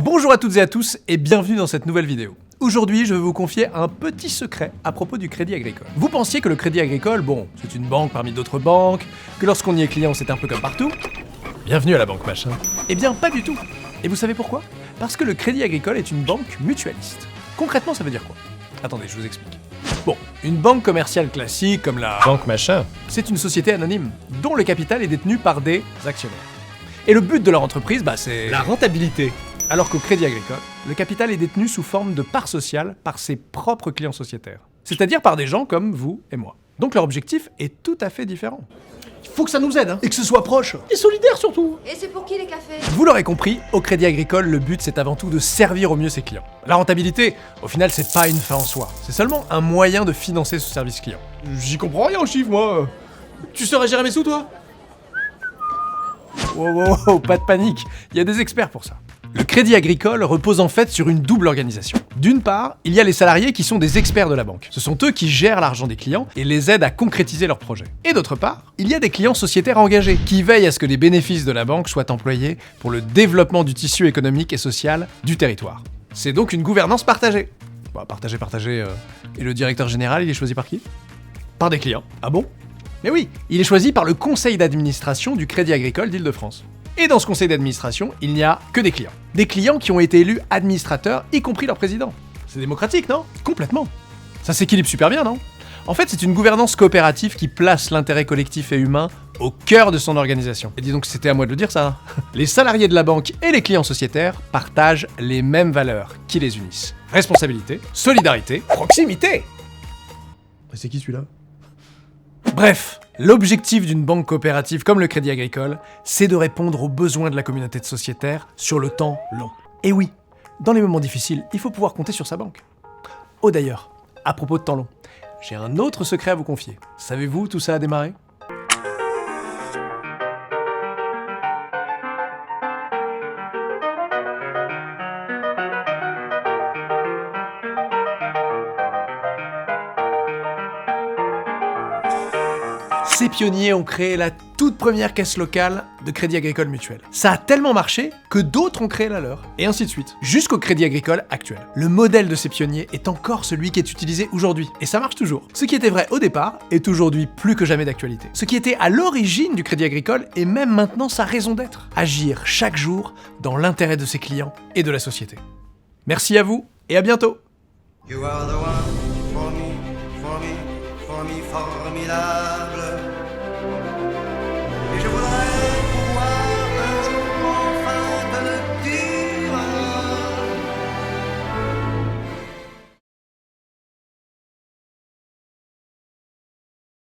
Bonjour à toutes et à tous et bienvenue dans cette nouvelle vidéo. Aujourd'hui, je vais vous confier un petit secret à propos du Crédit Agricole. Vous pensiez que le Crédit Agricole, bon, c'est une banque parmi d'autres banques, que lorsqu'on y est client, c'est un peu comme partout. Bienvenue à la banque machin. Eh bien, pas du tout. Et vous savez pourquoi? Parce que le Crédit Agricole est une banque mutualiste. Concrètement, ça veut dire quoi? Attendez, je vous explique. Bon, une banque commerciale classique comme la Banque machin. c'est une société anonyme, dont le capital est détenu par des actionnaires. Et le but de leur entreprise, c'est La rentabilité. Alors qu'au Crédit Agricole, le capital est détenu sous forme de parts sociales par ses propres clients sociétaires. C'est-à-dire par des gens comme vous et moi. Donc leur objectif est tout à fait différent. Il faut que ça nous aide, hein. Et que ce soit proche. Et solidaire surtout. Et c'est pour qui les cafés? Vous l'aurez compris, au Crédit Agricole, le but c'est avant tout de servir au mieux ses clients. La rentabilité, au final, c'est pas une fin en soi. C'est seulement un moyen de financer ce service client. J'y comprends rien aux chiffres, moi. Tu saurais gérer mes sous, toi? Wow, pas de panique, il y a des experts pour ça. Le Crédit Agricole repose en fait sur une double organisation. D'une part, il y a les salariés qui sont des experts de la banque. Ce sont eux qui gèrent l'argent des clients et les aident à concrétiser leurs projets. Et d'autre part, il y a des clients sociétaires engagés qui veillent à ce que les bénéfices de la banque soient employés pour le développement du tissu économique et social du territoire. C'est donc une gouvernance partagée. Bah, partagée. Et le directeur général, il est choisi par qui? Par des clients. Ah bon? Mais oui, il est choisi par le conseil d'administration du Crédit Agricole d'Île-de-France. Et dans ce conseil d'administration, il n'y a que des clients. Des clients qui ont été élus administrateurs, y compris leur président. C'est démocratique, non? Complètement. Ça s'équilibre super bien, non? En fait, c'est une gouvernance coopérative qui place l'intérêt collectif et humain au cœur de son organisation. Et dis donc, c'était à moi de le dire, ça, hein. Les salariés de la banque et les clients sociétaires partagent les mêmes valeurs qui les unissent. Responsabilité, solidarité, proximité. C'est qui celui-là? Bref, l'objectif d'une banque coopérative comme le Crédit Agricole, c'est de répondre aux besoins de la communauté de sociétaires sur le temps long. Et oui, dans les moments difficiles, il faut pouvoir compter sur sa banque. Oh d'ailleurs, à propos de temps long, j'ai un autre secret à vous confier. Savez-vous où tout ça a démarré? Ces pionniers ont créé la toute première caisse locale de Crédit Agricole Mutuel. Ça a tellement marché que d'autres ont créé la leur, et ainsi de suite, jusqu'au Crédit Agricole actuel. Le modèle de ces pionniers est encore celui qui est utilisé aujourd'hui, et ça marche toujours. Ce qui était vrai au départ est aujourd'hui plus que jamais d'actualité. Ce qui était à l'origine du Crédit Agricole est même maintenant sa raison d'être. Agir chaque jour dans l'intérêt de ses clients et de la société. Merci à vous, et à bientôt. You are the one for me, formidable.